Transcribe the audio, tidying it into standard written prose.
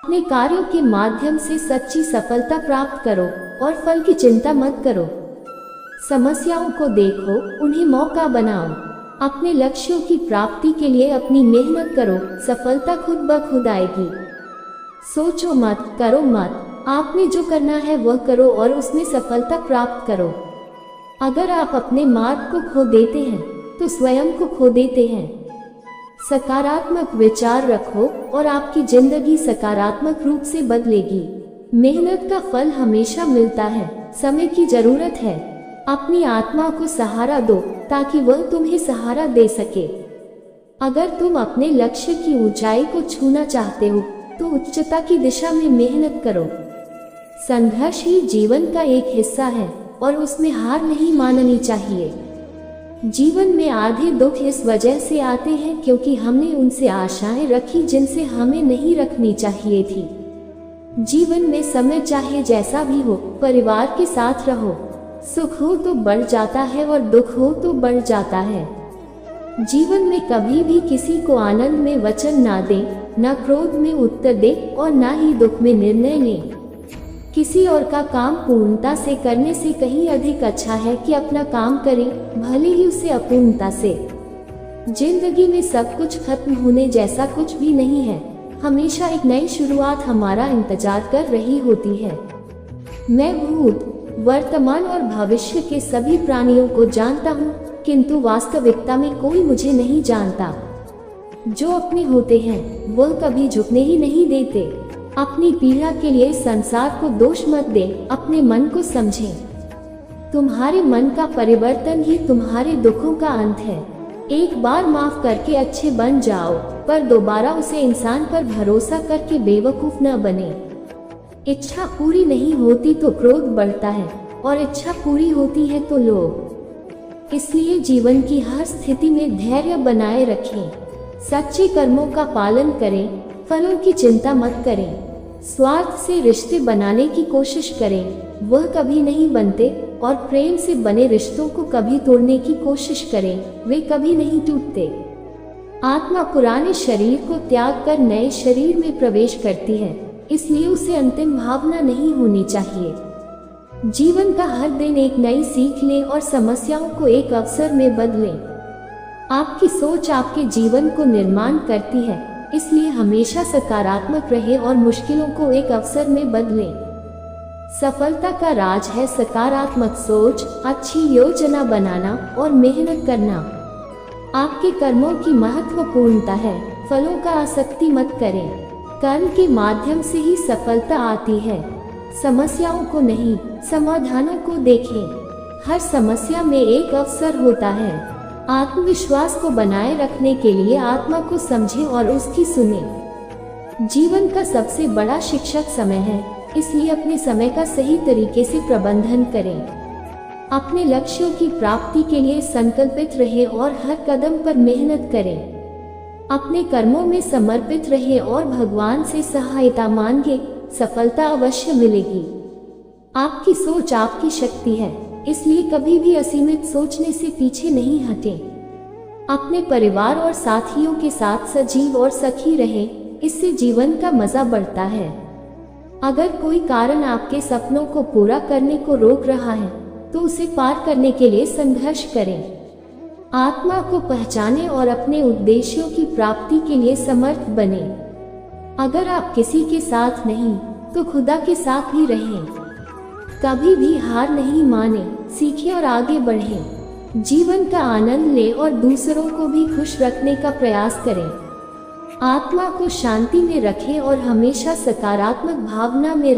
अपने कार्यों के माध्यम से सच्ची सफलता प्राप्त करो और फल की चिंता मत करो। समस्याओं को देखो, उन्हें मौका बनाओ। अपने लक्ष्यों की प्राप्ति के लिए अपनी मेहनत करो, सफलता खुद ब खुद आएगी। सोचो मत, करो मत, आपने जो करना है वह करो और उसमें सफलता प्राप्त करो। अगर आप अपने मार्ग को खो देते हैं तो स्वयं को खो देते हैं। सकारात्मक विचार रखो और आपकी जिंदगी सकारात्मक रूप से बदलेगी। मेहनत का फल हमेशा मिलता है, समय की जरूरत है। अपनी आत्मा को सहारा दो ताकि वह तुम्हें सहारा दे सके। अगर तुम अपने लक्ष्य की ऊंचाई को छूना चाहते हो तो उच्चता की दिशा में मेहनत करो। संघर्ष ही जीवन का एक हिस्सा है और उसमें हार नहीं माननी चाहिए। जीवन में आधे दुख इस वजह से आते हैं क्योंकि हमने उनसे आशाएं रखी जिनसे हमें नहीं रखनी चाहिए थी। जीवन में समय चाहे जैसा भी हो, परिवार के साथ रहो। सुख हो तो बढ़ जाता है और दुख हो तो बढ़ जाता है। जीवन में कभी भी किसी को आनंद में वचन ना दे, न क्रोध में उत्तर दे और न ही दुख में निर्णय ले। किसी और का काम पूर्णता से करने से कहीं अधिक अच्छा है कि अपना काम करें, भले ही उसे अपूर्णता से। जिंदगी में सब कुछ खत्म होने जैसा कुछ भी नहीं है। हमेशा एक नई शुरुआत हमारा इंतजार कर रही होती है। मैं भूत, वर्तमान और भविष्य के सभी प्राणियों को जानता हूँ, किंतु वास्तविकता में कोई मुझे नहीं जानता। जो अपने होते हैं वह कभी झुकने ही नहीं देते। अपनी पीड़ा के लिए संसार को दोष मत दे, अपने मन को समझें। तुम्हारे मन का परिवर्तन ही तुम्हारे दुखों का अंत है। एक बार माफ करके अच्छे बन जाओ, पर दोबारा उसे इंसान पर भरोसा करके बेवकूफ न बने। इच्छा पूरी नहीं होती तो क्रोध बढ़ता है और इच्छा पूरी होती है तो लोभ। इसलिए जीवन की हर स्थिति में धैर्य बनाए रखें। सच्चे कर्मों का पालन करें, फलों की चिंता मत करें। स्वार्थ से रिश्ते बनाने की कोशिश करें, वह कभी नहीं बनते। और प्रेम से बने रिश्तों को कभी तोड़ने की कोशिश करें, वे कभी नहीं टूटते। आत्मा पुराने शरीर को त्याग कर नए शरीर में प्रवेश करती है, इसलिए उसे अंतिम भावना नहीं होनी चाहिए। जीवन का हर दिन एक नई सीख लें और समस्याओं को एक अवसर में बदलें। आपकी सोच आपके जीवन को निर्माण करती है, इसलिए हमेशा सकारात्मक रहें और मुश्किलों को एक अवसर में बदलें। सफलता का राज है सकारात्मक सोच, अच्छी योजना बनाना और मेहनत करना। आपके कर्मों की महत्वपूर्णता है, फलों का आसक्ति मत करें। कर्म के माध्यम से ही सफलता आती है। समस्याओं को नहीं, समाधानों को देखें। हर समस्या में एक अवसर होता है। आत्मविश्वास को बनाए रखने के लिए आत्मा को समझें और उसकी सुनें। जीवन का सबसे बड़ा शिक्षक समय है, इसलिए अपने समय का सही तरीके से प्रबंधन करें। अपने लक्ष्यों की प्राप्ति के लिए संकल्पित रहें और हर कदम पर मेहनत करें। अपने कर्मों में समर्पित रहें और भगवान से सहायता मांगे, सफलता अवश्य मिलेगी। आपकी सोच आपकी शक्ति है, इसलिए कभी भी असीमित सोचने से पीछे नहीं हटें। अपने परिवार और साथियों के साथ सजीव और सखी रहें, इससे जीवन का मजा बढ़ता है। अगर कोई कारण आपके सपनों को पूरा करने को रोक रहा है तो उसे पार करने के लिए संघर्ष करें। आत्मा को पहचानें और अपने उद्देश्यों की प्राप्ति के लिए समर्थ बने। अगर आप किसी के साथ नहीं तो खुदा के साथ ही रहें। कभी भी हार नहीं माने, सीखें और आगे बढ़ें। जीवन का आनंद लें और दूसरों को भी खुश रखने का प्रयास करें। आत्मा को शांति में रखें और हमेशा सकारात्मक भावना में